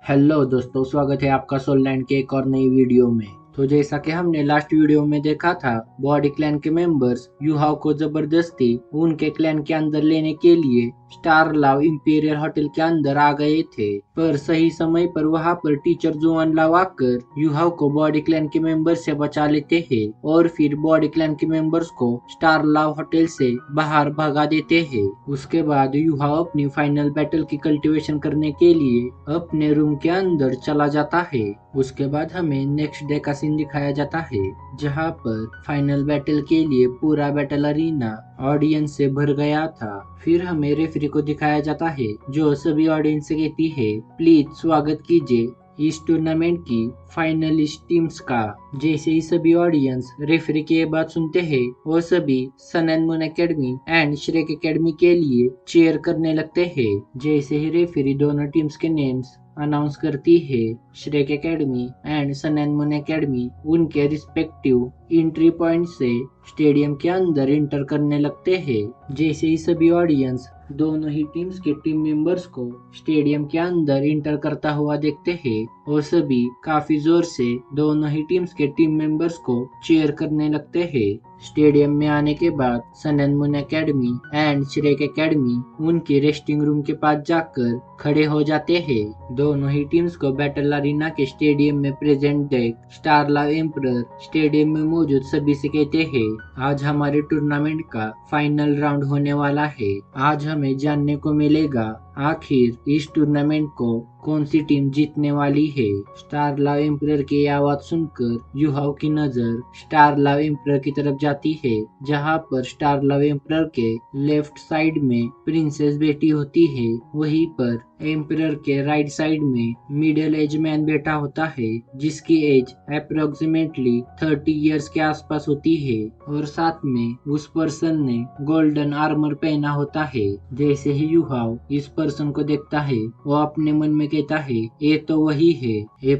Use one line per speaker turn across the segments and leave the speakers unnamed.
Hello दोस्तों, स्वागत है आपका सोललैंड के एक और नई वीडियो में। तो जैसा कि हमने लास्ट वीडियो में देखा था, बॉडी क्लैन के मेंबर्स यूहाओ को जबरदस्ती उनके क्लैन के अंदर लेने के लिए स्टार लाव इंपीरियल होटल के अंदर आ गए थे। पर सही समय पर वहां पर टीचर जुआन लाव आकर यूहाओ को बॉडी क्लैन के मेंबर्स से बचा लेते हैं और फिर बॉडी क्लैन के मेंबर्स को स्टार लाव होटल से बाहर भगा देते हैं। उसके बाद यूहाओ अपनी फाइनल बैटल की कल्टीवेशन करने के लिए अपने रूम के अंदर चला जाता है। उसके बाद हमें नेक्स्ट डे का सीन दिखाया जाता है, जहां पर फाइनल बैटल के लिए पूरा बैटल अरीना ऑडियंस से भर गया था। फिर हमें रेफरी को दिखाया जाता है, जो सभी ऑडियंस से कहती है, प्लीज स्वागत कीजिए इस टूर्नामेंट की फाइनलिस्ट टीम्स का। जैसे ही सभी ऑडियंस रेफरी की ये बात सुनते हैं, वो सभी sun and moon academy and Shrek academy के लिए चीयर करने लगते हैं। जैसे ही रेफरी दोनों टीम्स के नेम्स अनाउंस करती है, Shrek academy and sun and moon academy उनके रिस्पेक्टिव एंट्री पॉइंट से स्टेडियम के अंदर इंटर करने लगते हैं। जैसे ही सभी ऑडियंस दोनों ही टीम्स के टीम मेंबर्स को स्टेडियम के अंदर इंटर करता हुआ देखते हैं, और सभी काफी जोर से दोनों ही टीम्स के टीम मेंबर्स को चीयर करने लगते हैं। स्टेडियम में आने के बाद sun and moon academy and Shrek academy उनके रेस्टिंग रूम के पास जाकर खड़े हो जाते हैं। दोनों ही टीम्स को बैटल अरीना के स्टेडियम में प्रेजेंट देख स्टार लाव एम्परर स्टेडियम में मौजूद सभी से कहते हैं, आज हमारे टूर्नामेंट का फाइनल राउंड होने वाला है। आज हमें जानने को मिलेगा आखिर इस टूर्नामेंट को कौन सी टीम जीतने वाली है। स्टार लाव एम्परर की आवाज सुनकर यूहाओ की नजर स्टार लाव एम्परर की तरफ जाती है, जहां पर स्टार लाव एम्परर के लेफ्ट साइड में प्रिंसेस बैठी होती है। वहीं पर एम्परर के राइट साइड में मिडिल एज मैन बैठा होता है, जिसकी एज अप्रोक्सीमेटली 30 इयर्स के आसपास होती है, और साथ में उस पर्सन ने गोल्डन आर्मर पहना होता है। जैसे ही यूहाओ इस पर्सन को देखता है, वो अपने मन में कहता है, ये तो वही है, ये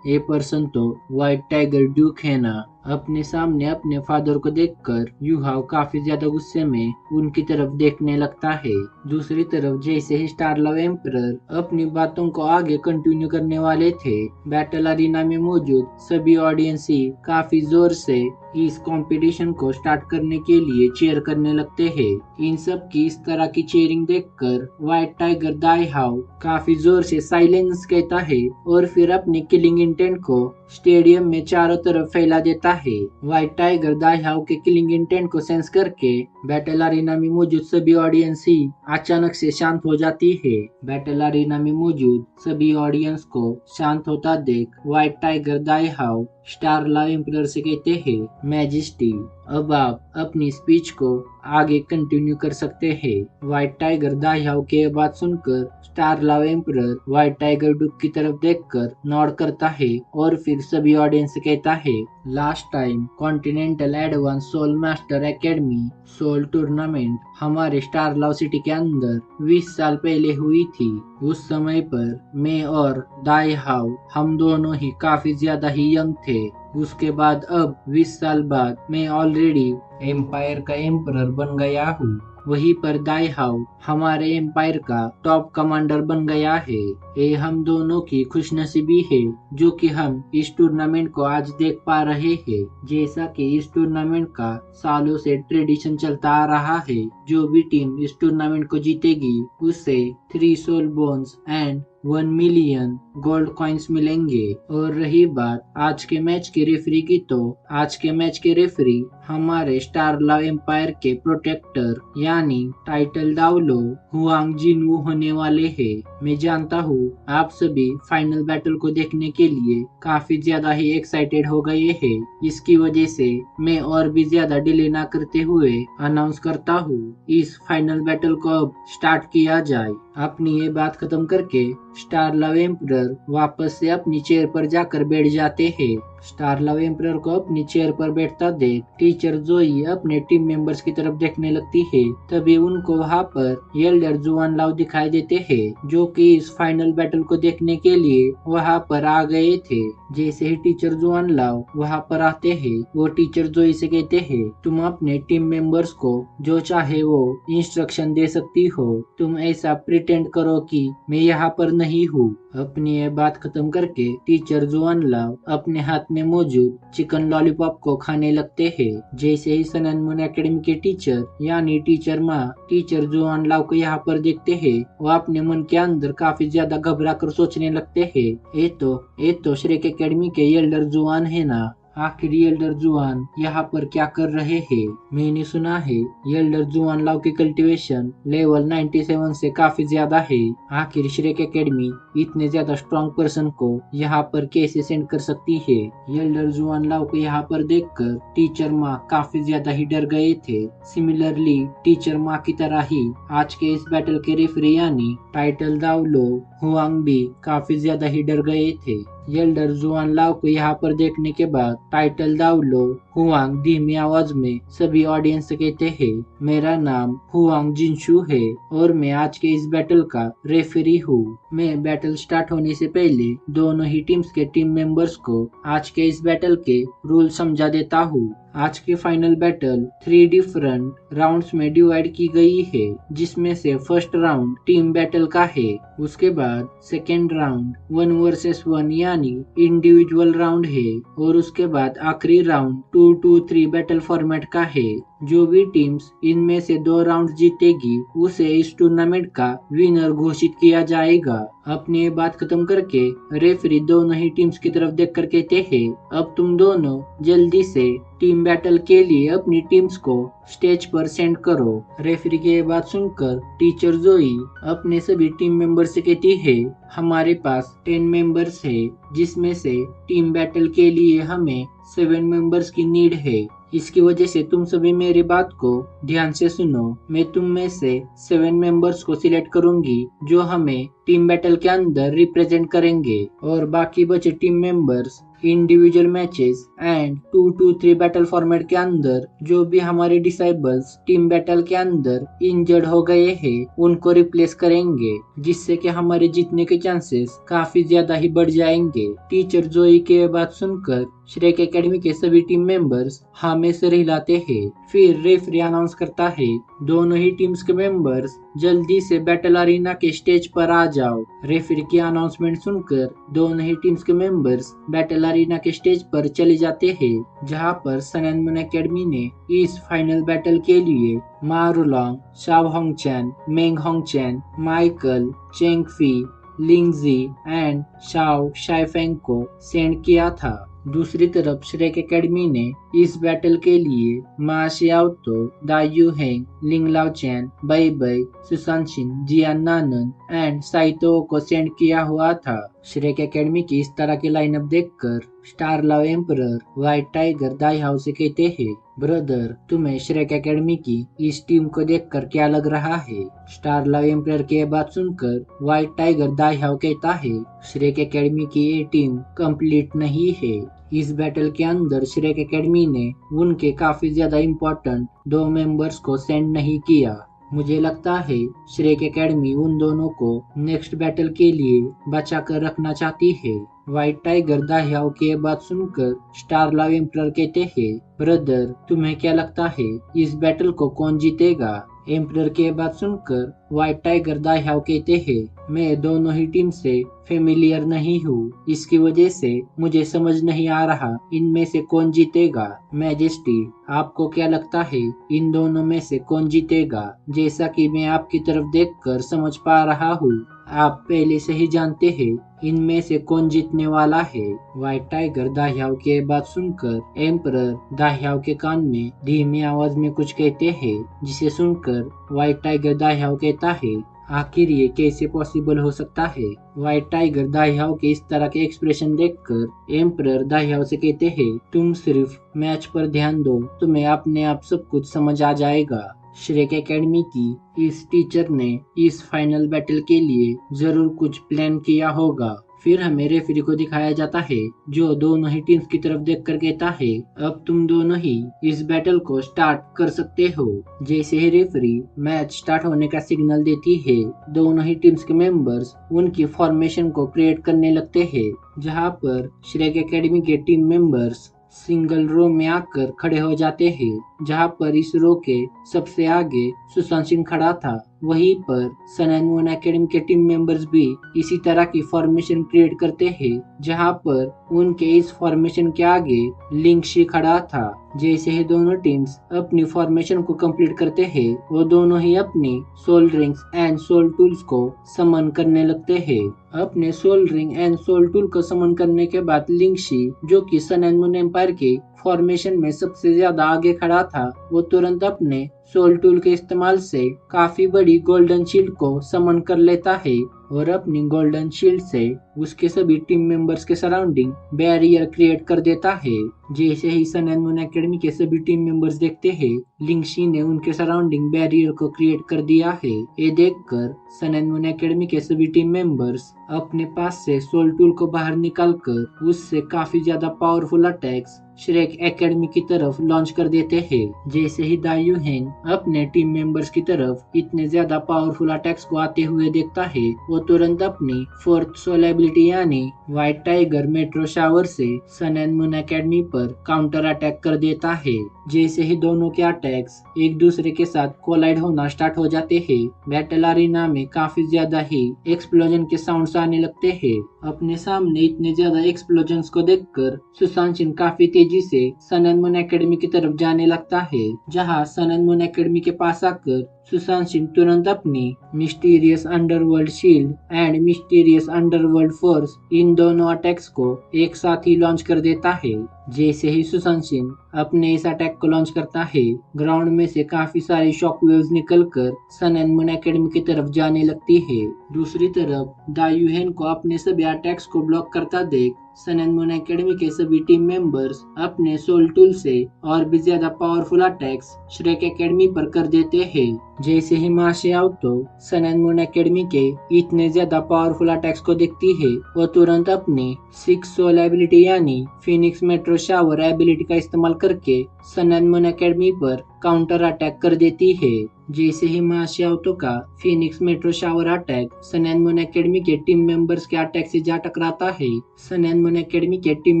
पर्सन तो व्हाइट टाइगर ड्यूक है ना। अपने सामने अपने फादर को देखकर यूहाओ काफी ज्यादा गुस्से में उनकी तरफ देखने लगता है। दूसरी तरफ जैसे ही स्टार लाव एम्परर अपनी बातों को आगे कंटिन्यू करने वाले थे, बैटल अरीना में मौजूद सभी ऑडियंस ही काफी जोर से इस कंपटीशन को स्टार्ट करने के लिए चीयर करने लगते हैं। इन सब की इस तरह की चीयरिंग देखकर व्हाइट टाइगर दाई हाउ काफी जोर से साइलेंस कहता है और फिर अपने किलिंग इंटेंट को स्टेडियम में चारों तरफ फैला देता है। व्हाइट टाइगर दाई हाउ के किलिंग इंटेंट को सेंस करके बैटल अरीना में मौजूद सभी ऑडियंस ही अचानक से शांत हो जाती है। बैटल अरीना में मौजूद सभी ऑडियंस को शांत होता देख white tiger Dai how star Luo emperor से कहते हैं, मैजेस्टी, अब आप अपनी स्पीच को आगे कंटिन्यू कर सकते हैं। व्हाइट टाइगर दाई हाउ के बात सुनकर star Luo emperor white tiger डुक की तरफ देखकर नॉड करता है और फिर सभी ऑडियंस से कहता है, last time continental advance soul master academy soul tournament हमारे स्टार लाव सिटी के अंदर 20 साल पहले हुई थी। उस समय पर मैं और दाई हाउ हम दोनों ही काफी ज्यादा ही यंग थे। उसके बाद अब 20 साल बाद मैं ऑलरेडी एम्पायर का एम्परर बन गया हूँ। वहीं पर दाई हाउ हमारे एम्पायर का टॉप कमांडर बन गया है। ये हम दोनों की खुशनसीबी है जो कि हम इस टूर्नामेंट को आज देख पा रहे हैं। जैसा कि इस टूर्नामेंट का सालों से ट्रेडिशन चलता आ रहा है, जो भी टीम इस टूर्नामेंट को जीतेगी उसे 3 soul bones and 1 million gold coins मिलेंगे। और रही बात आज के मैच के रेफरी की, तो आज के मैच के रेफरी हमारे स्टार लाव एम्पायर के प्रोटेक्टर यानी टाइटल दावलो हुआंग जिनवू होने वाले हैं। मैं जानता हूँ आप सभी फाइनल बैटल को देखने के लिए काफी ज्यादा ही एक्साइटेड हो गए हैं। इसकी वजह से मैं और भी ज्यादा डिले ना करते हुए अनाउंस करता हूँ, इस फाइनल बैटल को अब स्टार्ट किया जाए। अपनी ये बात खत्म करके स्टार लाव एम्परर वापस से अपनी चेयर पर जाकर बैठ जाते हैं। स्टार लाव एम्परर को अपनी चेयर पर बैठता देख टीचर जोई अपने टीम मेंबर्स की तरफ देखने लगती है। तभी उनको वहाँ पर एल्डर जुआन लाव दिखाई देते हैं, जो कि इस फाइनल बैटल को देखने के लिए वहाँ पर आ गए थे। जैसे ही टीचर जुआन लाव वहाँ पर आते हैं, वो टीचर जोई से कहते हैं, तुम अपने टीम मेंबर्स को जो चाहे वो इंस्ट्रक्शन दे सकती हो। तुम ऐसा प्रिटेंड करो कि मैं यहाँ पर नहीं हूँ। अपनी ये बात खत्म करके टीचर जोआन लाव अपने हाथ में मौजूद चिकन लॉलीपॉप को खाने लगते हैं। जैसे ही सन एंड मून एकेडमी के टीचर यानी टीचर माँ टीचर जोआन लाव को यहाँ पर देखते हैं, वो अपने मन के अंदर काफी ज्यादा घबरा कर सोचने लगते हैं, ये तो श्रेक एकेडमी के एल्डर जोआन है ना। आखिर एल्डर जुआन यहाँ पर क्या कर रहे हैं? मैंने सुना है एल्डर जुआन लाव की कल्टीवेशन लेवल 97 से काफी ज्यादा है। आखिर श्रेक एकेडमी इतने ज्यादा स्ट्रॉन्ग पर्सन को यहाँ पर कैसे सेंड कर सकती है? एल्डर जुआन लाव को यहाँ पर देखकर टीचर माँ काफी ज्यादा ही डर गए थे। सिमिलरली टीचर माँ की तरह ही आज के इस बैटल के रेफरी यानी टाइटल दावलो हुआंग भी काफी ज्यादा ही डर गए थे। एल्डर जुआन लाव को यहाँ पर देखने के बाद टाइटल दावलो हुआंग धीमी आवाज में सभी ऑडियंस से कहते हैं, मेरा नाम हुआंग जिनशु है और मैं आज के इस बैटल का रेफरी हूँ। मैं बैटल स्टार्ट होने से पहले दोनों ही टीम्स के टीम मेंबर्स को आज के इस बैटल के रूल समझा देता हूँ। आज की फाइनल बैटल 3 डिफरेंट राउंड्स में डिवाइड की गई है, जिसमें से फर्स्ट राउंड टीम बैटल का है। उसके बाद सेकेंड राउंड 1 वर्सेस 1 यानी इंडिविजुअल राउंड है और उसके बाद आखिरी राउंड 2-2-3 बैटल फॉर्मेट का है। जो भी टीम्स इनमें से 2 राउंड जीतेगी उसे इस टूर्नामेंट का विनर घोषित किया जाएगा। अपनी ये बात खत्म करके रेफरी दोनों ही टीम्स की तरफ देखकर कहते हैं, अब तुम दोनों जल्दी से टीम बैटल के लिए अपनी टीम्स को स्टेज पर सेंड करो। रेफरी की ये बात सुनकर टीचर जोई अपने सभी टीम मेंबर से कहती है, हमारे पास 10 मेंबर्स है, जिसमें से टीम बैटल के लिए हमें 7 मेंबर्स की नीड है। इसकी वजह से तुम सभी मेरी बात को ध्यान से सुनो। मैं तुम में से 7 मेंबर्स को सिलेक्ट करूंगी जो हमें टीम बैटल के अंदर रिप्रेजेंट करेंगे और बाकी बचे team members individual matches and 2-2-3 battle format के अंदर जो भी हमारे डिसाइबल्स टीम बैटल के अंदर इंजर्ड हो गए हैं उनको रिप्लेस करेंगे, जिससे कि हमारे जीतने के चांसेस काफी ज्यादा ही बढ़ जाएंगे। टीचर जोई की बात सुनकर श्रेक एकेडमी के सभी टीम मेंबर्स हाँ में सिर हिलाते हैं। फिर रेफरी अनाउंस करता है, दोनों ही टीम्स के मेंबर्स जल्दी से बैटल अरीना के स्टेज पर आ जाओ। रेफरी की अनाउंसमेंट सुनकर दोनों ही टीम्स के मेंबर्स बैटल अरीना के स्टेज पर चले जाते हैं, जहां पर सन एंड मून एकेडमी ने इस फाइनल बैटल के लिए मा रुलोंग, शाओ होंगचैन, मेंग होंगचैन, माइकल, चेंगफी, लिंगजी एंड शाओ शाइफेंग को सेंड किया था। दूसरी तरफ श्रेक एकेडमी ने इस बैटल के लिए मा शियाओतो, दायू हेंग, लिंग लाओचैन, बै बै, सुशांशिन, जियान नानन एंड साइतो को सेंड किया हुआ था। श्रेक एकेडमी की इस तरह की लाइनअप देखकर star love emperor white tiger Dai how से कहते हैं, ब्रदर तुम्हें श्रेक एकेडमी की इस टीम को देखकर क्या लग रहा है? स्टार लव एम्परर की बात सुनकर व्हाइट टाइगर दाई हाउ कहता है, श्रेक एकेडमी की ये टीम कंप्लीट नहीं है। इस बैटल के अंदर श्रेक एकेडमी ने उनके काफी ज्यादा इम्पोर्टेंट 2 मेंबर्स को सेंड नहीं किया। मुझे लगता है श्रेक एकेडमी उन दोनों को नेक्स्ट बैटल के लिए बचा कर रखना चाहती है। व्हाइट टाइगर दाहियाओ की बात सुनकर स्टार लव एम्परर कहते हैं, ब्रदर तुम्हें क्या लगता है इस बैटल को कौन जीतेगा? एम्परर की बात सुनकर व्हाइट टाइगर दाहियाओ कहते हैं, मैं दोनों ही टीम से फेमिलियर नहीं हूँ, इसकी वजह से मुझे समझ नहीं आ रहा इनमें से कौन जीतेगा। मैजेस्टी आपको क्या लगता है इन दोनों में से कौन जीतेगा? जैसा कि मैं आपकी तरफ देखकर समझ पा रहा हूँ, आप पहले से ही जानते हैं इनमें से कौन जीतने वाला है। व्हाइट टाइगर दाहियाओ की बात सुनकर एम्परर दाहियाओ के कान में धीमी आवाज में कुछ कहते हैं, जिसे सुनकर व्हाइट टाइगर दाहियाओ कहता है, आखिर ये कैसे पॉसिबल हो सकता है? व्हाइट टाइगर दाहियाओ के इस तरह के एक्सप्रेशन देखकर एम्परर दाहियाओ से कहते हैं, तुम सिर्फ मैच पर ध्यान दो, तुम्हें अपने आप सब कुछ समझ आ जाएगा। श्रेक एकेडमी की इस टीचर ने इस फाइनल बैटल के लिए जरूर कुछ प्लान किया होगा। फिर हमें रेफरी को दिखाया जाता है जो दोनों ही टीम्स की तरफ देखकर कहता है, अब तुम दोनों ही इस बैटल को स्टार्ट कर सकते हो। जैसे ही रेफरी मैच स्टार्ट होने का सिग्नल देती है, दोनों ही टीम्स के मेंबर्स उनकी फॉर्मेशन को क्रिएट करने लगते हैं, जहां पर श्रेक एकेडमी के टीम मेंबर्स सिंगल रो में आकर खड़े हो जाते हैं। जहां पर इस रो के सबसे आगे सुशांत सिंह खड़ा था, वहीं पर सन एंड मून एकेडमी के टीम मेंबर्स भी इसी तरह की फॉर्मेशन क्रिएट करते हैं, जहां पर उनके इस फॉर्मेशन के आगे लिंक्शी खड़ा था। जैसे ही दोनों टीम्स अपनी फॉर्मेशन को कंप्लीट करते हैं, वो दोनों ही अपनी soul rings and soul tools को समन करने लगते हैं। अपने soul ring and soul tool को समन करने के बाद लिंक्शी, जो कि सन एंड मून एम्पायर के फॉर्मेशन में सबसे ज्यादा आगे खड़ा था, वो तुरंत अपने सोल टूल के इस्तेमाल से काफी बड़ी गोल्डन शील्ड को समन कर लेता है और अपनी गोल्डन शील्ड से उसके सभी टीम मेंबर्स के सराउंडिंग बैरियर क्रिएट कर देता है। जैसे ही सन एंड मून एकेडमी के सभी टीम मेंबर्स देखते हैं लिंक्शी ने उनके सराउंडिंग बैरियर को क्रिएट कर दिया है। ये देखकर सन एंड मून एकेडमी के सभी टीम मेंबर्स अपने पास से सोल टूल को बाहर निकालकर उससे काफी ज्यादा पावरफुल अटैक्स श्रेक एकेडमी की तरफ लॉन्च कर देते हैं। जैसे ही दायू हेन अपने टीम मेंबर्स की तरफ इतने ज्यादा पावरफुल अटैक्स को आते हुए देखता है, वो तुरंत अपनी फोर्थ सोल एबिलिटी यानी व्हाइट टाइगर मेट्रो शावर से सन एंड मून एकेडमी पर काउंटर अटैक कर देता है। जैसे ही दोनों के अटैक्स एक दूसरे के साथ कोलाइड होना स्टार्ट हो जाते हैं, बैटल अरीना में काफी ज्यादा ही एक्सप्लोजन के साउंड्स आने लगते हैं। अपने सामने इतने ज्यादा एक्सप्लोजन्स को देखकर सुशांत सिंह काफी तेजी से सन एंड मून एकेडमी की तरफ जाने लगता है। जहां सन एंड मून एकेडमी के पास आकर सुशांत सिंह तुरंत अपनी mysterious underworld shield and mysterious underworld force, इन दोनों अटैक्स को एक साथ ही लॉन्च कर देता है। जैसे ही सुशांत सिंह अपने इस अटैक को लॉन्च करता है, ग्राउंड में से काफी सारी शॉक वेव्स निकलकर सन एंड मून एकेडमी की तरफ जाने लगती है। दूसरी तरफ दायूहेन को अपने सभी अटैक्स को ब्लॉक करता देख सन एंड मून एकेडमी के सभी टीम मेंबर्स अपने सोल टूल से और भी ज्यादा पावरफुल अटैक्स श्रेक एकेडमी पर कर देते हैं। जैसे ही माशियाओ तो सन एंड मून एकेडमी के इतने ज्यादा पावरफुल अटैक्स को देखती है, वो तुरंत अपनी 6 सोल एबिलिटी यानी फिनिक्स मेट्रो शावर एबिलिटी का इस्तेमाल करके सन एंड मून एकेडमी पर काउंटर अटैक कर देती है। जैसे ही माशियाओ का phoenix meteor shower attack sun and moon academy के टीम मेंबर्स के अटैक से जा टकराता है, सन एंड मून एकेडमी के टीम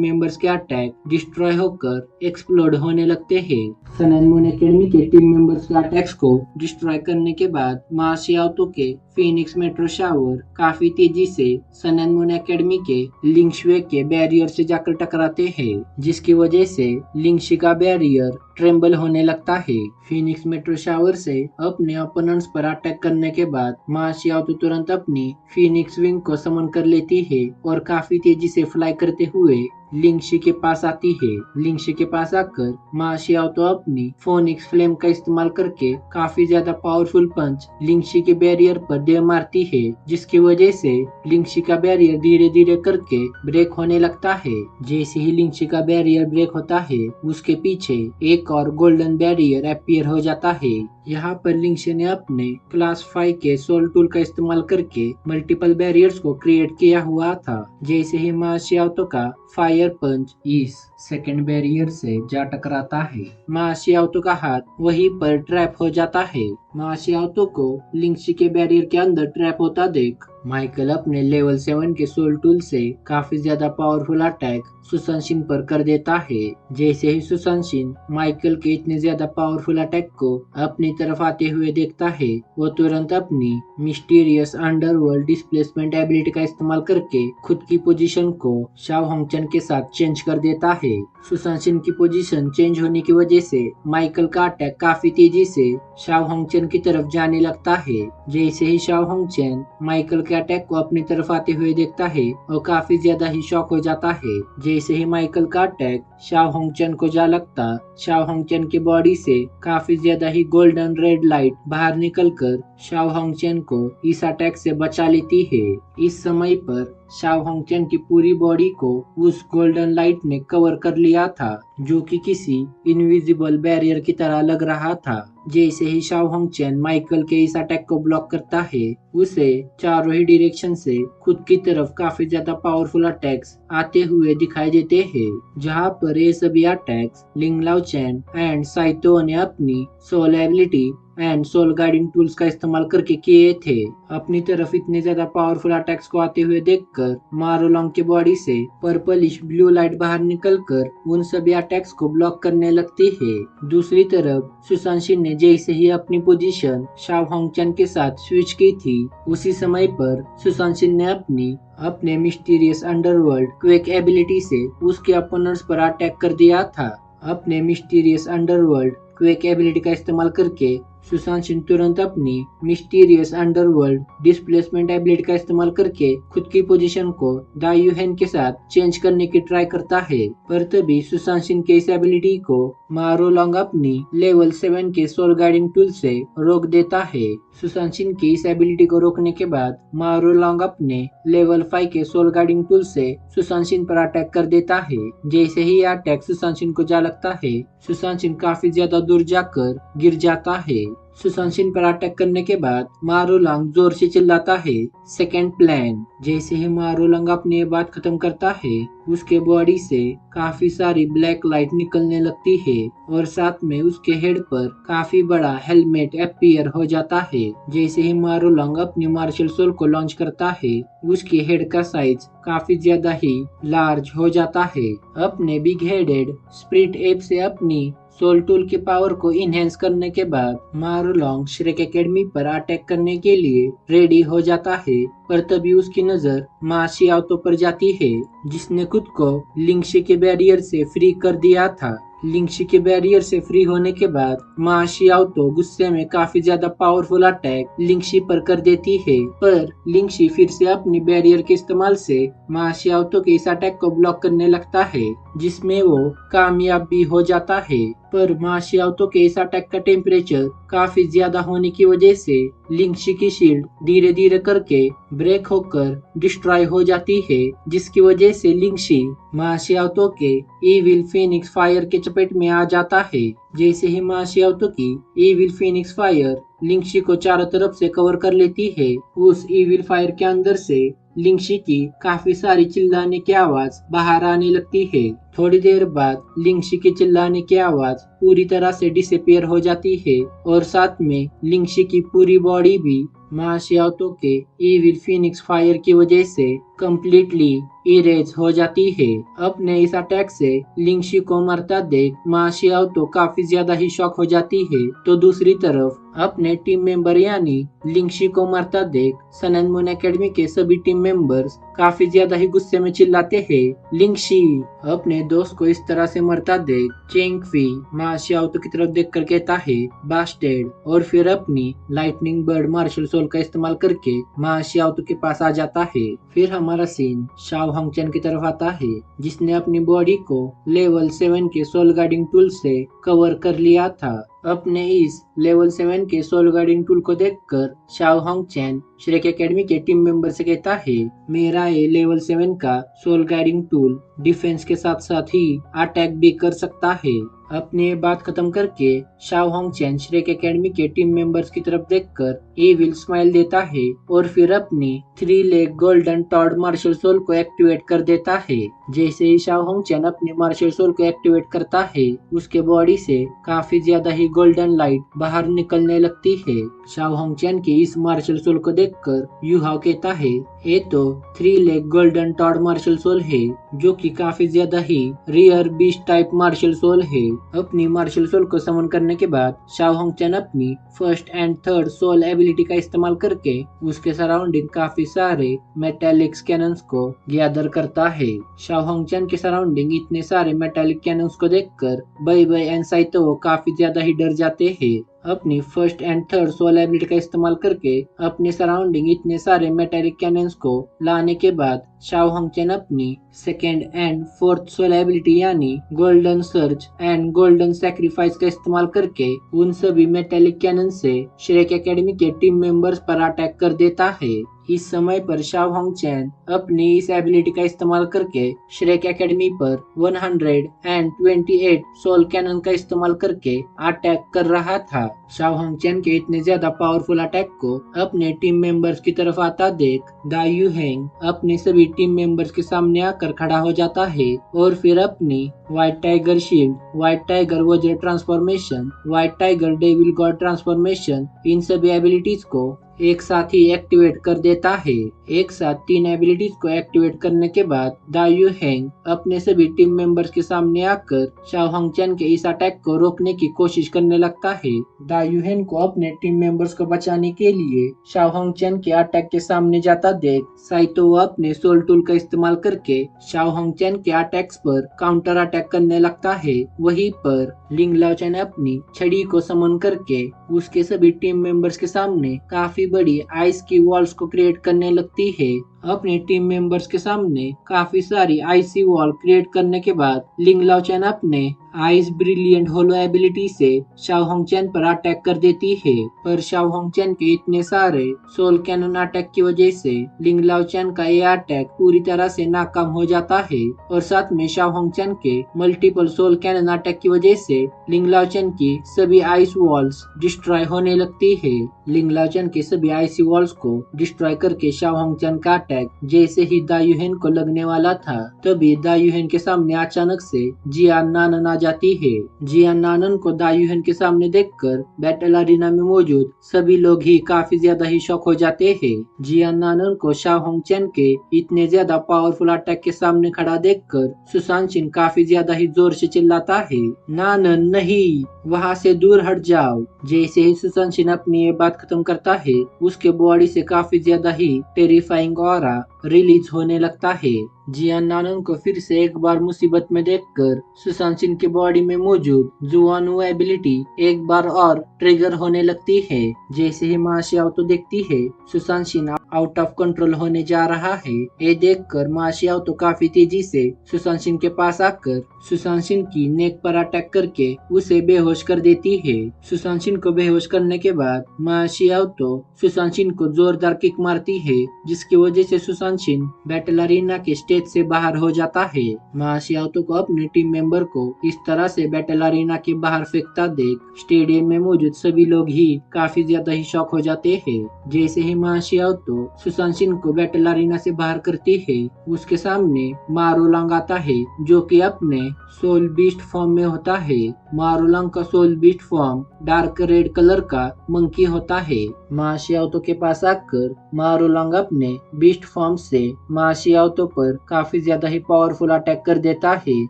मेंबर्स के अटैक डिस्ट्रॉय होकर एक्सप्लोड होने लगते हैं। सन एंड मून एकेडमी के टीम मेंबर्स के अटैक्स को डिस्ट्रॉय करने के बाद माशियाओ के फिनिक्स मेट्रो शावर काफी तेजी से सन एंड मून एकेडमी के लिंक्शवे के बैरियर से जाकर टकराते हैं, जिसकी वजह से लिंक्शी का बैरियर ट्रेम्बल होने लगता है। फिनिक्स मेट्रो शावर से अपने ओपोनेंट्स पर अटैक करने के बाद माशियाओ तो तुरंत अपनी फिनिक्स विंग को समन कर लेती है और काफी तेजी से फ्लाई करते हुए लिंक्शी के पास आती है। लिंक्शी के पास आकर माशियाओ तो अपनी फोनिक्स फ्लेम का इस्तेमाल करके काफी ज्यादा पावरफुल पंच लिंक्शी के बैरियर पर दे मारती है, जिसकी वजह से लिंक्शी का बैरियर धीरे धीरे करके ब्रेक होने लगता है। जैसे ही लिंक्शी का बैरियर ब्रेक होता है, उसके पीछे एक और गोल्डन बैरियर अपीयर हो जाता है। यहाँ पर लिंक्शी ने अपने क्लास 5 के सोल टूल का इस्तेमाल करके मल्टीपल बैरियर्स को क्रिएट किया हुआ था। जैसे ही माशियाओ का फायर पंच इस सेकेंड बैरियर से जा टकराता है, माशियाओ का हाथ वहीं पर ट्रैप हो जाता है। माशियाओ को लिंक्शी के बैरियर के अंदर ट्रैप होता देख माइकल अपने लेवल 7 के सोल टूल से काफी ज्यादा पावरफुल अटैक सुशांत सिंह पर कर देता है। जैसे ही सुशांत सिंह माइकल के इतने ज्यादा पावरफुल अटैक को अपनी तरफ आते हुए देखता है, वो तुरंत अपनी मिस्टीरियस अंडरवर्ल्ड डिस्प्लेसमेंट एबिलिटी का इस्तेमाल करके खुद की पोजीशन को शाओ होंगचन के साथ चेंज कर देता है। सुशांत सिंह की पोजीशन चेंज होने की वजह से माइकल का अटैक काफी तेजी से शाओ होंगचन की तरफ जाने लगता है। जैसे ही शाओ होंगचन माइकल के अटैक को अपनी तरफ आते हुए देखता है, वो काफी ज्यादा ही शॉक हो जाता है। जैसे ही माइकल का अटैक शाओ होंगचन को जा लगता, शाओ होंगचन की बॉडी से काफी ज्यादा ही गोल्डन रेड लाइट बाहर निकलकर शाओ होंगचन को इस अटैक से बचा लेती है। इस समय पर शाओ होंगचन की पूरी बॉडी को उस गोल्डन लाइट ने कवर कर लिया था, जो कि किसी इनविजिबल बैरियर की तरह लग रहा था। जैसे ही शाओ होंगचन माइकल के इस अटैक को ब्लॉक करता है, उसे चारों ही डायरेक्शन से खुद की तरफ काफी ज्यादा पावरफुल अटैक्स आते हुए दिखाई देते हैं। जहां पर ये सभी अटैक्स लिंग लाओ चैन एंड साइतो ने अपनी soul ability and soul guiding tools का इस्तेमाल करके किए थे। अपनी तरफ इतने ज्यादा पावरफुल अटैक्स को आते हुए देखकर मारुलोंग की बॉडी से पर्पलिश ब्लू लाइट बाहर निकलकर उन सभी अटैक्स को ब्लॉक करने लगती है। दूसरी तरफ सुशांत ने जैसे ही अपनी पोजीशन शाओ होंगचन के साथ स्विच की थी, उसी समय पर सुशांत ने अपने मिस्टीरियस अंडरवर्ल्ड क्वेक एबिलिटी से उसके अपोनेंट्स पर अटैक कर दिया था। अपने मिस्टीरियस अंडरवर्ल्ड क्वेक एबिलिटी का इस्तेमाल करके सुशांत सिंह तुरंत अपनी मिस्टीरियस अंडरवर्ल्ड डिस्प्लेसमेंट एबिलिटी का इस्तेमाल करके खुद की पोजीशन को दायुहेन के साथ चेंज करने की ट्राई करता है, पर तभी सुशांत सिंह के इस एबिलिटी को मारुलोंग अपनी लेवल 7 के सोल गाइडिंग टूल से रोक देता है। सुशांत सिंह की इस एबिलिटी को रोकने के बाद मारुलोंग अपने लेवल 5 के सोल गाइडिंग टूल से सुशांत सिंह पर अटैक कर देता है। जैसे ही यह अटैक सुशांत सिंह को जा लगता है, सुशांत सिंह काफी ज्यादा दूर जाकर गिर जाता है। सुशांत सिंह पर अटैक करने के बाद मारुलोंग जोर से चिल्लाता है, सेकेंड प्लान। जैसे ही मारुलोंग अपनी बात खत्म करता है, उसके बॉडी से काफी सारी ब्लैक लाइट निकलने लगती है और साथ में उसके हेड पर काफी बड़ा हेलमेट अपीयर हो जाता है। जैसे ही मारुलोंग अपनी मार्शल सोल को लॉन्च करता है, उसके हेड का साइज काफी ज्यादा ही लार्ज हो जाता है। अपने बिग हेडेड स्प्रिट एप से अपनी सोल टूल के पावर को इनहेंस करने के बाद मारुलोंग श्रेक एकेडमी पर अटैक करने के लिए रेडी हो जाता है, पर तभी उसकी नजर मा शियाओतो पर जाती है, जिसने खुद को लिंगशी के बैरियर से फ्री कर दिया था। लिंगशी के बैरियर से फ्री होने के बाद मा शियाओतो गुस्से में काफी ज्यादा पावरफुल अटैक लिंगशी पर कर देती है, पर लिंगशी फिर से अपनी बैरियर के इस्तेमाल से मा शियाओतो के इस अटैक को ब्लॉक करने लगता है, जिसमें वो कामयाब भी हो जाता है। पर मा शियाओतो के इस अटैक का टेम्परेचर काफी ज्यादा होने की वजह से लिंगशी की शील्ड धीरे धीरे करके ब्रेक होकर डिस्ट्रॉय हो जाती है, जिसकी वजह से लिंगशी मा शियाओतो के इविल फीनिक्स फायर के चपेट में आ जाता है। जैसे ही मा शियाओतो की इविल फीनिक्स फायर लिंगशी को चारों तरफ से कवर कर लेती है, उस इविल फायर के अंदर से लिंगशी की काफी सारी चिल्लाने की आवाज बाहर आने लगती है। थोड़ी देर बाद लिंगशी के चिल्लाने की आवाज पूरी तरह से डिसअपीयर हो जाती है और साथ में लिंगशी की पूरी बॉडी भी मा शियाओतो के इविल फीनिक्स फायर की वजह से कंप्लीटली इरेज हो जाती है। अपने इस अटैक से लिंगशी को मरता देख मा शियाओतो काफी ज्यादा ही शॉक हो जाती है, तो दूसरी तरफ अपने टीम मेंबर यानी लिंगशी को मरता देख सन एंड मून एकेडमी के सभी टीम मेंबर्स काफी ज्यादा ही गुस्से में चिल्लाते हैं, लिंगशी। अपने दोस्त को इस तरह से मरता देख चेंग फी मा शियाओतो की तरफ देख कर कहता है, बास्टेड, और फिर अपनी लाइटनिंग बर्ड मार्शल सोल का इस्तेमाल करके मा शियाओतो के पास आ जाता है। फिर हमारा सीन शाओ होंगचन की तरफ आता है, जिसने अपनी बॉडी को लेवल 7 के सोल गाइडिंग टूल से कवर कर लिया था। अपने इस लेवल 7 के सोल गाइडिंग टूल को देखकर शाओ होंगचन श्रेक एकेडमी के टीम मेंबर से कहता है, मेरा ये लेवल 7 का सोल गाइडिंग टूल डिफेंस के साथ साथ ही अटैक भी कर सकता है। अपनी बात खत्म करके शाओ होंगचन श्रेक एकेडमी के टीम मेंबर्स की तरफ देखकर एविल स्माइल देता है और फिर अपनी 3 लेग गोल्डन टॉर्ड मार्शल सोल को एक्टिवेट कर देता है। जैसे ही शाओ होंगचन अपनी मार्शल सोल को एक्टिवेट करता है, उसके बॉडी से काफी ज्यादा ही गोल्डन लाइट बाहर निकलने लगती है। शाओ होंगचन की इस मार्शल सोल को देखकर यूहाओ कहता है, ये तो 3 लेग गोल्डन टॉर्ड मार्शल सोल है, जो कि काफी ज्यादा ही rare beast type martial soul है। अपनी मार्शल सोल को समन करने के बाद शाओ होंगचन अपनी first and third soul ability का इस्तेमाल करके उसके सराउंडिंग काफी सारे मेटालिक कैनन्स को गैदर करता है। शाओ होंगचन के सराउंडिंग इतने सारे मेटालिक कैनन्स को देखकर बई बई एंड साइतो काफी ज्यादा ही डर जाते हैं। अपनी first and third soul ability का इस्तेमाल करके अपने सराउंडिंग इतने सारे मेटालिक कैनन्स को लाने के बाद शाओ होंगचन अपनी second and fourth soul ability यानी golden search and golden sacrifice का इस्तेमाल करके उन सभी मेटालिक कैनन से श्रेक एकेडमी के टीम मेंबर्स पर अटैक कर देता है। इस समय पर शाओ होंगचन अपनी इस एबिलिटी का इस्तेमाल करके श्रेक एकेडमी पर 128 सोल कैनन का इस्तेमाल करके अटैक कर रहा था। शाओ होंगचेन के इतने ज्यादा पावरफुल अटैक को अपने टीम मेंबर्स की तरफ आता देख दाई यूहेंग अपने सभी टीम मेंबर्स के सामने आकर खड़ा हो जाता है और फिर अपनी white tiger shield, white tiger वज्र transformation, white tiger devil god transformation, इन सभी एबिलिटीज को एक साथ ही एक्टिवेट कर देता है। एक साथ 3 एबिलिटीज को एक्टिवेट करने के बाद दाई यूहेंग अपने सभी टीम मेंबर्स के सामने आकर शाओ होंगचेन के इस अटैक को रोकने की कोशिश करने लगता है। दाई यूहेंग को अपने टीम मेंबर्स को बचाने के लिए शाओ होंगचेन के अटैक के सामने जाता देख साइतो अपने सोल टूल का इस्तेमाल करके शाओ होंगचेन के अटैक्स पर काउंटर अटैक करने लगता है। वहीं पर लिंग लाओचेन अपनी छड़ी को समन करके उसके सभी टीम मेंबर्स के सामने काफी बड़ी आइस की वॉल्स को क्रिएट करने लगती है। अपने टीम मेंबर्स के सामने काफी सारी आइसी वॉल क्रिएट करने के बाद लिंग लाओचेन अपने आइस ब्रिलियंट होलो एबिलिटी से शाओ होंगचेन पर अटैक कर देती है, पर शाओ होंगचेन के इतने सारे सोल कैनन अटैक की वजह से लिंग लाओचेन का यह अटैक पूरी तरह से नाकाम हो जाता है और साथ में शाओ होंगचेन के मल्टीपल सोल कैनन अटैक की वजह से लिंग लाओचेन की सभी आइस वॉल्स डिस्ट्रॉय होने लगती है। लिंग लाओचेन के सभी आइस वॉल्स को डिस्ट्रॉय करके शाओ होंगचेन का अटैक जैसे ही दाई यूहेन को लगने वाला था तभी दाई यूहेन के सामने अचानक से जियान नानन आ जाती है। जियान नानन को दाई यूहेन के सामने देखकर बैटल अरीना में मौजूद सभी लोग ही काफी ज्यादा ही शॉक हो जाते हैं। जियान नानन को शाओ होंगचेन के इतने ज्यादा पावरफुल अटैक के सामने खड़ा देखकर सुशांशिन काफी ज्यादा ही जोर से चिल्लाता है, नानन नहीं, वहां से दूर हट जाओ। जैसे ही सुशांशिन अपनी ये बात खत्म करता है उसके बॉडी से काफी ज्यादा ही टेरिफाइंग ऑरा रिलीज होने लगता है। जियान नानन को फिर से एक बार मुसीबत में देखकर सुशांशिन की बॉडी में मौजूद जुआनु एबिलिटी एक बार और ट्रिगर होने लगती है। जैसे ही मा शियाओ तो देखती है सुशांशिन आउट ऑफ कंट्रोल होने जा रहा है। ये देखकर मा शियाओ तो काफी तेजी से सुशांशिन के पास आकर सुशांशिन की नेक पर अटैक करके उसे बेहोश कर देती है। सुशांशिन को बेहोश करने के बाद मा शियाओ तो सुशांशिन को जोरदार किक मारती है जिसकी वजह से सुशांशिन बैटल अरीना के स्टेज से बाहर हो जाता है। मा शियाओ को अपने टीम मेंबर को इस तरह से बैटल अरीना के बाहर फेंकता देख स्टेडियम में मौजूद सभी लोग ही काफी ज्यादा ही शॉक हो जाते हैं। जैसे ही मा शियाओ तो सुशांशिन को बैटल अरीना से बाहर करती है उसके सामने मारोलांग आता है जो कि अपने सोल बीस्ट फॉर्म में होता है। मारोलांग का soul beast form dark red colour का मंकी होता है। मा शियाओ के पास आकर मारोलांग अपने बीस्ट फॉर्म से मा शियाओ पर काफी ज्यादा ही पावरफुल अटैक कर देता है।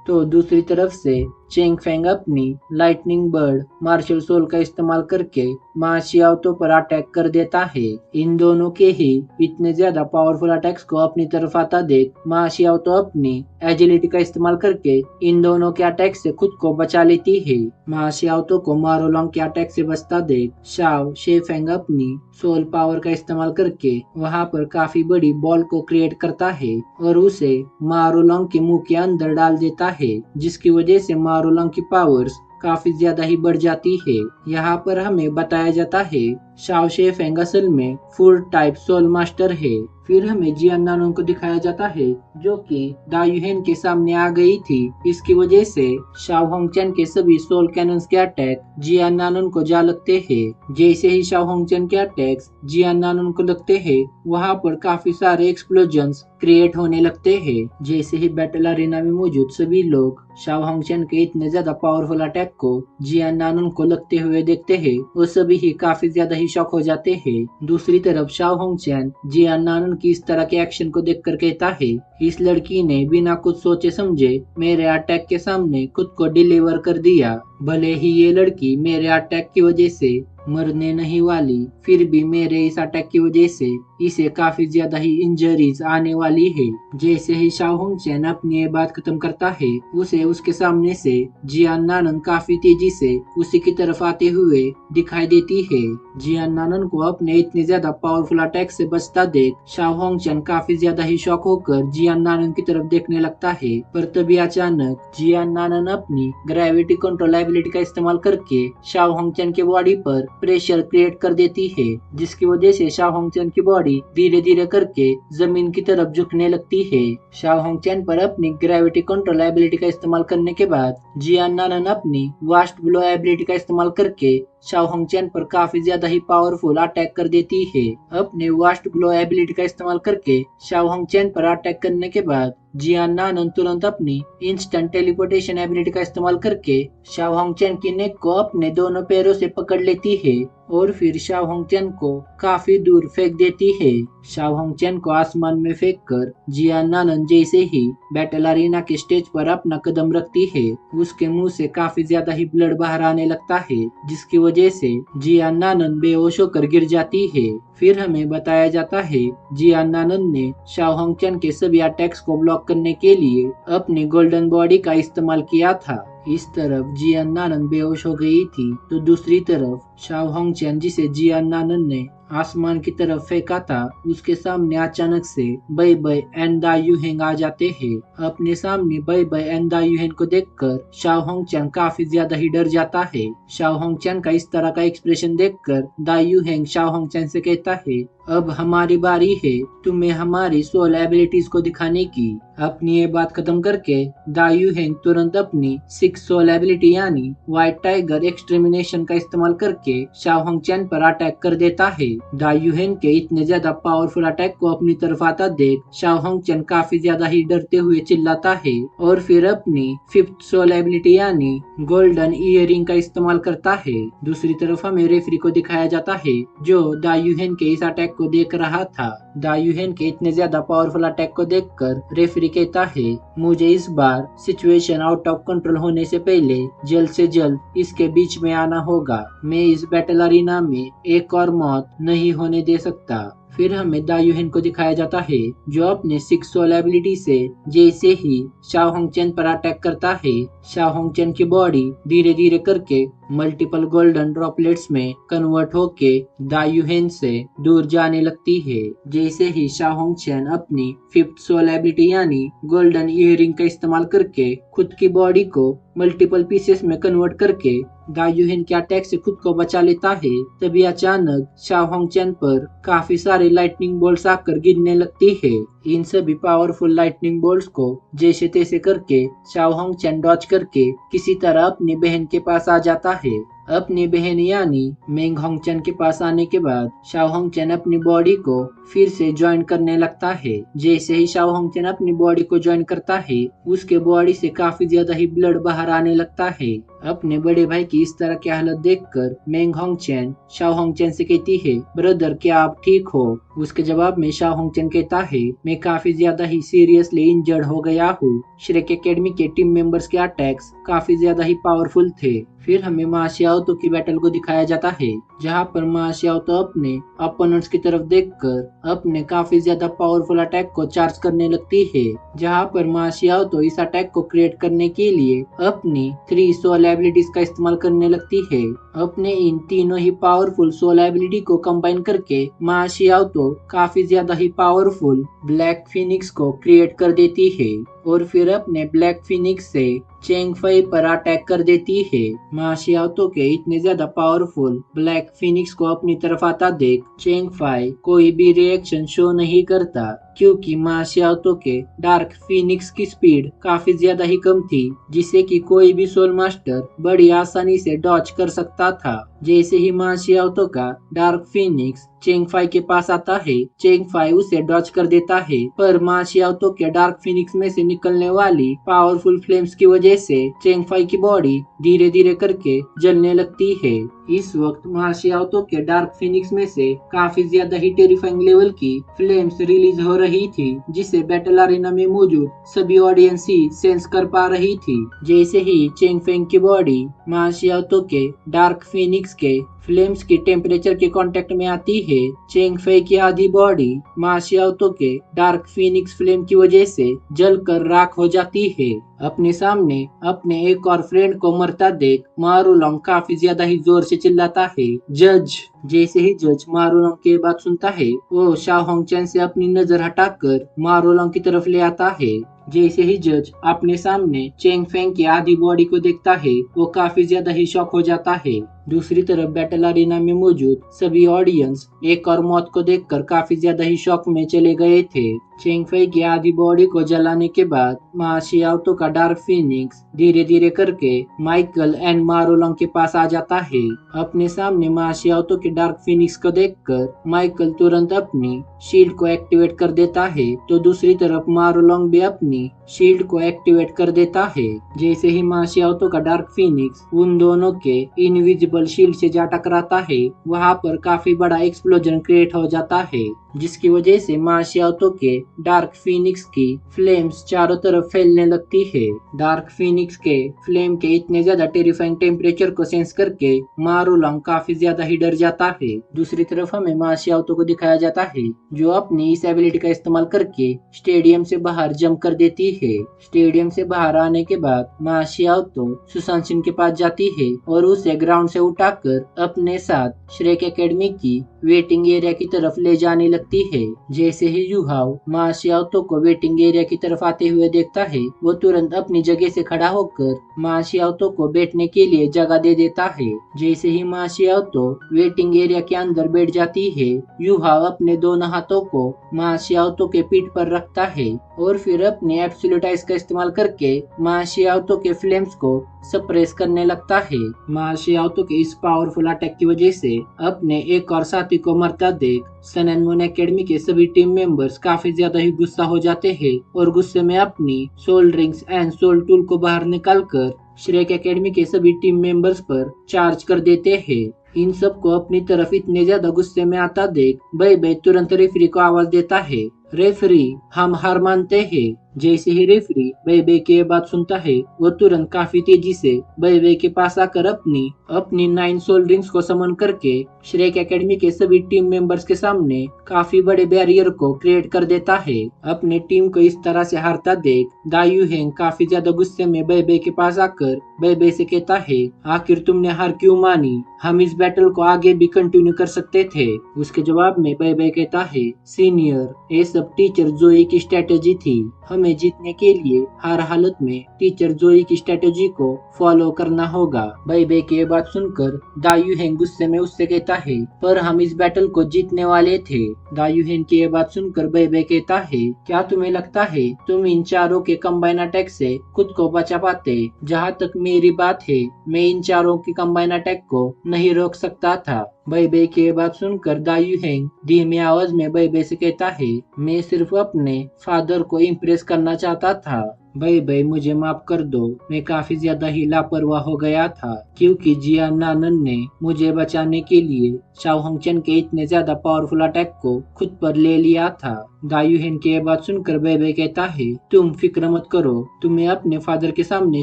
तो दूसरी तरफ से चेंग फेंग अपनी लाइटनिंग बर्ड मार्शल सोल का इस्तेमाल करके मा शियाओ पर अटैक कर देता है। इन दोनों के ही इतने ज्यादा पावरफुल अटैक्स को अपनी तरफ आता देख मा शियाओ अपनी एजिलिटी का इस्तेमाल करके इन दोनों के अटैक से खुद को बचा लेती है। मा शियाओ को मारोलोंग के अटैक से बचता देख शाओ शेफेंग अपनी सोल पावर का इस्तेमाल करके वहां पर काफी बड़ी बॉल को क्रिएट करता है और उसे मारोलोंग के मुंह के अंदर डाल देता है जिसकी वजह से मारोलोंग की पावर्स काफी ज्यादा ही बढ़ जाती है। यहाँ पर हमें बताया जाता है शाओ शेफेंग असल में फुल टाइप सोल मास्टर है। फिर हमें जियान नानन को दिखाया जाता है जो कि दाई यूहेन के सामने आ गई थी। इसकी वजह से शाओ होंगचेन के सभी सोल कैनन्स के अटैक जियान नानन को जा लगते हैं। जैसे ही शाओ होंगचेन के अटैक्स जियान नानन को लगते हैं वहां पर काफी सारे एक्सप्लोजन्स क्रिएट होने लगते हैं। जैसे ही बैटल अरीना में मौजूद सभी लोग शाओ होंगचेन के इतने ज्यादा पावरफुल अटैक को जियान नानन को लगते हुए देखते हैं वो सभी ही काफी ज्यादा ही शॉक हो जाते हैं। दूसरी तरफ शाओ होंगचेन जियान नानन की इस तरह के एक्शन को देखकर कहता है, इस लड़की ने बिना कुछ सोचे समझे मेरे अटैक के सामने खुद को डिलीवर कर दिया। भले ही ये लड़की मेरे अटैक की वजह से मरने नहीं वाली फिर भी मेरे इस अटैक की वजह से इसे काफी ज्यादा ही इंजरीज आने वाली है। जैसे ही शाओ होंगचेन अपनी ये बात खत्म करता है उसे उसके सामने से जियान नानन काफी तेजी से उसी की तरफ आते हुए दिखाई देती है। जियान नानन को अपने इतने ज्यादा पावरफुल अटैक से बचता देख शाओ होंगचेन काफी ज्यादा ही शॉक होकर जियान नानन की तरफ देखने लगता है। पर तभी अचानक जियान नानन अपनी ग्रेविटी कंट्रोल एबिलिटी का इस्तेमाल करके शाओ होंगचेन के बॉडी पर प्रेशर क्रिएट कर देती है जिसकी वजह से शाओ होंगचेन की बॉडी धीरे धीरे करके जमीन की तरफ झुकने लगती है। शाओ होंगचेन पर अपनी ग्रेविटी कंट्रोल एबिलिटी का इस्तेमाल करने के बाद जियान नानन अपनी वास्ट ब्लो एबिलिटी का इस्तेमाल करके शाओ होंगचैन पर काफी ज्यादा ही पावरफुल अटैक कर देती है। अपने वास्ट ब्लो एबिलिटी का इस्तेमाल करके शाओ होंगचैन पर अटैक करने के बाद जियान नानन तुरंत अपनी इंस्टेंट टेलीपोर्टेशन एबिलिटी का इस्तेमाल करके शाओ होंगचैन की नेक को अपने दोनों पैरों से पकड़ लेती है और फिर शाओ होंगचैन को काफी दूर फेंक देती है। शाओ होंगचैन को आसमान में फेंककर जियान नानन जैसे ही बैटल अरीना के स्टेज पर अपना कदम रखती है, उसके मुंह से काफी ज्यादा ही ब्लड बाहर आने लगता है, जिसकी वजह से जियान नानन बेहोश होकर गिर जाती है। फिर हमें बताया जाता है जियान नानन ने शाओ होंगचैन के सभी अटैक्स को ब्लॉक करने के लिए अपनी गोल्डन बॉडी का इस्तेमाल किया था। इस तरफ जियान नानन बेहोश हो गई थी, तो दूसरी तरफ शाओ होंगचैन जिसे जियान नानन ने आसमान की तरफ फेंका था, उसके सामने अचानक से बै बै एंड दा यूहेंग आ जाते हैं। अपने सामने बै बै एंड दा यूहेंग को देखकर शाओ होंगचैन काफी ज्यादा ही डर जाता है। शाओ होंगचैन का इस तरह का एक्सप्रेशन देखकर दा यूहेंग शाओ होंगचैन से कहता है, अब हमारी बारी है तुम्हें हमारी सोल एबिलिटीज को दिखाने की। अपनी ये बात खत्म करके दा यूहेंग तुरंत अपनी 6 सोल एबिलिटी यानी व्हाइट टाइगर एक्सटर्मिनेशन का इस्तेमाल करके शाओ होंगचैन पर अटैक कर देता है। दा यूहेंग के इतने ज्यादा पावरफुल अटैक को अपनी तरफ आता देख शाओ होंगचैन काफी ज्यादा ही डरते हुए चिल्लाता है और फिर अपनी 5th सोल एबिलिटी यानी गोल्डन इयरिंग का इस्तेमाल करता है। दूसरी तरफ हमें रेफरी को दिखाया जाता है जो दा यूहेंग के इस अटैक को देख रहा था। दा यूहेंग के इतने ज्यादा पावरफुल अटैक को देखकर रेफरी कहता है, मुझे इस बार सिचुएशन आउट ऑफ कंट्रोल होने से पहले जल्द से जल्द इसके बीच में आना होगा। मैं इस बैटल अरीना में एक और मौत नहीं होने दे सकता। फिर हमें दा यूहेंग को दिखाया जाता है जो अपने 6 सोल एबिलिटी से जैसे ही शाओ होंगचैन पर अटैक करता है, शाओ होंगचैन की बॉडी धीरे धीरे करके मल्टीपल गोल्डन ड्रॉपलेट्स में कन्वर्ट होके दा यूहेंग से दूर जाने लगती है। जैसे ही शाओ होंगचैन अपनी 5th सोल एबिलिटी यानी गोल्डन इयरिंग का इस्तेमाल करके खुद की बॉडी को मल्टीपल पीसेस में कन्वर्ट करके दा यूहेंग के अटैक से खुद को बचा लेता है, तभी अचानक शाओ होंगचैन पर काफी सारे लाइटनिंग बोल्ट्स आकर गिरने लगती है। इन सभी पावरफुल लाइटनिंग बोल्ट्स को जैसे तैसे करके शाओ होंगचैन डॉज करके किसी तरह अपनी बहन के पास आ जाता है। अपनी बहन यानी मेंग होंगचैन के पास आने के बाद शाओ होंगचैन अपनी बॉडी को फिर से ज्वाइन करने लगता है। जैसे ही शाओ होंगचैन अपनी बॉडी को ज्वाइन करता है, उसके बॉडी से काफी ज्यादा ही ब्लड बाहर आने लगता है। अपने बड़े भाई की इस तरह की हालत देखकर मेंग होंगचैन शाओ होंगचैन से कहती है, ब्रदर क्या आप ठीक हो? उसके जवाब में शाओ होंगचैन कहता है, मैं काफी ज्यादा ही सीरियसली इंजर्ड हो गया हूँ। श्रेक एकेडमी के टीम मेंबर्स के अटैक्स काफी ज्यादा ही पावरफुल थे। फिर हमें मा शियाओतो की बैटल को दिखाया जाता है, जहां पर मा शियाओतो अपने अपोनेंट्स की तरफ देखकर अपने काफी ज्यादा पावरफुल अटैक को चार्ज करने लगती है। जहां पर मा शियाओतो इस अटैक को क्रिएट करने के लिए अपनी 3 सोल एबिलिटीज का इस्तेमाल करने लगती है। अपने इन तीनों ही पावरफुल सोल एबिलिटी को कंबाइन करके मा शियाओतो काफी ज्यादा ही पावरफुल ब्लैक फिनिक्स को क्रिएट कर देती है और फिर अपने ब्लैक फिनिक्स से चेंग फई पर अटैक कर देती है। मा शियाओतो के इतने ज्यादा पावरफुल ब्लैक फिनिक्स को अपनी तरफ आता देख चेंग फई कोई भी रिएक्शन शो नहीं करता, क्योंकि मा शियाओतो के डार्क फिनिक्स की स्पीड काफी ज्यादा ही कम थी, जिसे कि कोई भी सोल मास्टर बड़ी आसानी से डॉज कर सकता था। जैसे ही मा शियाओतो का डार्क फिनिक्स चेंग फाई के पास आता है, चेंग फाई उसे डॉज कर देता है, पर मा शियाओतो के डार्क फिनिक्स में से निकलने वाली पावरफुल फ्लेम्स की वजह से चेंग फाई की बॉडी धीरे धीरे करके जलने लगती है। इस वक्त मा शियाओतो के डार्क फिनिक्स में से काफी ज्यादा ही टेरिफाइंग लेवल की फ्लेम्स रिलीज हो रही थी, जिसे बैटल अरेना में मौजूद सभी ऑडियंस ही सेंस कर पा रही थी। जैसे ही चेंग फेंग की बॉडी मा शियाओतो के डार्क फिनिक्स के फ्लेम्स की टेम्परेचर के कांटेक्ट में आती है, चेंग फई की आधी बॉडी मा शियाओतो के डार्क फिनिक्स फ्लेम की वजह से जलकर राख हो जाती है। अपने सामने अपने एक और फ्रेंड को मरता देख मारुलोंग काफी ज्यादा ही जोर से चिल्लाता है, जज। जैसे ही जज मारुलोंग की बात सुनता है, वो शाओ होंगचैन से अपनी नजर हटाकर मारुलोंग की तरफ ले आता है। जैसे ही जज अपने सामने चेंग फेंग की आधी बॉडी को देखता है, वो काफी ज्यादा ही शॉक हो जाता है। दूसरी तरफ बैटल अरीना में मौजूद सभी ऑडियंस एक और मौत को देखकर काफी ज्यादा ही शॉक में चले गए थे। चेंग फई की आधी बॉडी को जलाने के बाद मा शियाओतो का डार्क फीनिक्स धीरे धीरे करके माइकल एंड मारोलोंग के पास आ जाता है। अपने सामने मा शियाओतो के डार्क फीनिक्स को देखकर माइकल तुरंत अपनी शील्ड को एक्टिवेट कर देता है, तो दूसरी तरफ मारोलोंग भी अपनी शील्ड को एक्टिवेट कर देता है। जैसे ही मा शियाओतो का डार्क फीनिक्स उन दोनों के इनविजिबल शील्ड से जा टकराता है, वहां पर काफी बड़ा एक्सप्लोजन क्रिएट हो जाता है, जिसकी वजह से मा शियाओतो के डार्क फीनिक्स की फ्लेम्स चारों तरफ फैलने लगती है। डार्क फीनिक्स के फ्लेम के इतने ज्यादा टेरिफाइंग टेम्परेचर को सेंस करके मारोलोंग काफी ज्यादा ही डर जाता है। दूसरी तरफ हमें मा शियाओतो को दिखाया जाता है, जो अपनी इस एबिलिटी का इस्तेमाल करके स्टेडियम से बाहर जंप कर देती है। स्टेडियम से बाहर आने के बाद मा शियाओतो सुशांशिन के पास जाती है और उसे ग्राउंड से उठाकर अपने साथ श्रेक एकेडमी की वेटिंग एरिया की तरफ ले जाने लगती है। जैसे ही यूहाओ मा शियाओतो को वेटिंग एरिया की तरफ आते हुए देखता है, वो तुरंत अपनी जगह से खड़ा होकर मा शियाओतो को बैठने के लिए जगह दे देता है। जैसे ही मा शियाओतो वेटिंग एरिया के अंदर बैठ जाती है, यूहाओ अपने दोनों हाथों को मा शियाओतो के पीठ पर रखता है और फिर अपने एब्सोल्यूट आइज का इस्तेमाल करके मा शियाओतो के फ्लेम्स को सप्रेस करने लगता है। मा शियाओतो के इस पावरफुल अटैक की वजह से अपने एक और साथी को मरता देख सन एंड मून एकेडमी के सभी टीम मेंबर्स काफी ज्यादा ही गुस्सा हो जाते हैं और गुस्से में अपनी soul rings and soul tool को बाहर निकालकर श्रेक एकेडमी के सभी टीम मेंबर्स पर चार्ज कर देते हैं। इन सबको अपनी तरफ इतने ज्यादा गुस्से में आता देख बे बे तुरंत रेफरी को आवाज देता है, रेफरी हम हार मानते हैं। जैसे ही रेफरी बे बे की बात सुनता है, वो तुरंत काफी तेजी से बे बे के पास आकर अपनी 9 सोल रिंग्स को समन करके श्रेक एकेडमी के सभी टीम मेंबर्स के सामने काफी बड़े बैरियर को क्रिएट कर देता है। अपने टीम को इस तरह से हारता देख दायू हेंग काफी ज्यादा गुस्से में बे बे के पास आकर बे बे से कहता है, आखिर तुमने हार क्यों मानी? हम इस बैटल को आगे भी कंटिन्यू कर सकते थे। उसके जवाब में बे बे कहता है, सीनियर, ये सब टीचर जोई की स्ट्रेटेजी थी। हमें जीतने के लिए हर हालत में टीचर जोई की स्ट्रेटेजी को फॉलो करना होगा। बे बे की बात सुनकर दायू हेंग गुस्से में उससे कहता है, पर हम इस बैटल को जीतने वाले थे। दायू हेंग की बात सुनकर बे बे कहता है, क्या तुम्हें लगता है तुम इन चारों के कंबाइन अटैक से खुद को बचा पाते? जहाँ तक मेरी बात है, मैं इन चारों की कंबाइन अटैक को नहीं रोक सकता था। बे बे की बात सुनकर दायू हेंग धीमी आवाज में बे बे से कहता है, मैं सिर्फ अपने फादर को इम्प्रेस करना चाहता था। बे बे मुझे माफ कर दो, मैं काफी ज्यादा ही लापरवाह हो गया था, क्योंकि जियान नानन ने मुझे बचाने के लिए शाओ होंगचन के इतने ज्यादा पावरफुल अटैक को खुद पर ले लिया था। दायू हेन की बात सुनकर बे बे कहता है, तुम फिक्र मत करो, तुम्हें अपने फादर के सामने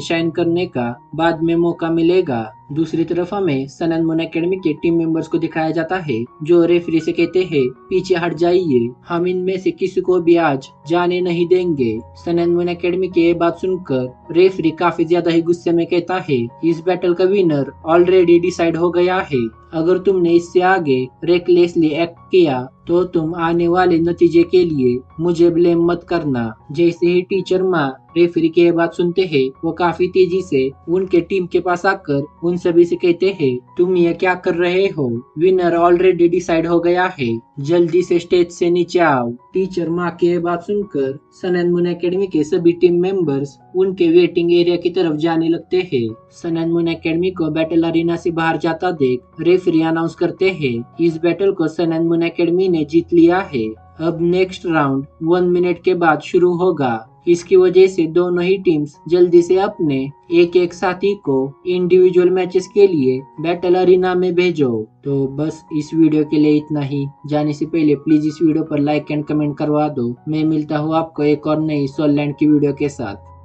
शाइन करने का बाद में मौका मिलेगा। दूसरी तरफ हमें सन एंड मून एकेडमी के टीम मेंबर्स को दिखाया जाता है, जो रेफरी से कहते हैं, पीछे हट जाइए, हम इनमें से किसी को भी आज जाने नहीं देंगे। सन एंड मून एकेडमी की ये बात सुनकर रेफरी काफी ज्यादा ही गुस्से में कहता है, इस बैटल का विनर ऑलरेडी डिसाइड हो गया है। अगर तुमने इससे आगे रेकलेसली एक्ट किया तो तुम आने वाले नतीजे के लिए मुझे ब्लेम मत करना। जैसे ही टीचर माँ रेफरी की बात सुनते हैं, वो काफी तेजी से उनके टीम के पास आकर उन सभी से कहते हैं, तुम ये क्या कर रहे हो? विनर ऑलरेडी डिसाइड हो गया है, जल्दी से स्टेज से नीचे आओ। टीचर माँ की बात सुनकर सन एंड मून एकेडमी के सभी टीम मेंबर्स उनके वेटिंग एरिया की तरफ जाने लगते हैं। सन एंड मून एकेडमी को बैटल अरीना से बाहर जाता देख रेफरी अनाउंस करते हैं, इस बैटल को सन एंड मून एकेडमी ने जीत लिया है। अब नेक्स्ट राउंड 1 मिनट के बाद शुरू होगा। इसकी वजह से दोनों ही टीम्स जल्दी से अपने एक एक साथी को इंडिविजुअल मैचेस के लिए बैटल अरीना में भेजो। तो बस इस वीडियो के लिए इतना ही। जाने से पहले प्लीज इस वीडियो पर लाइक एंड कमेंट करवा दो। मैं मिलता हूँ आपको एक और नई सोल लैंड की वीडियो के साथ।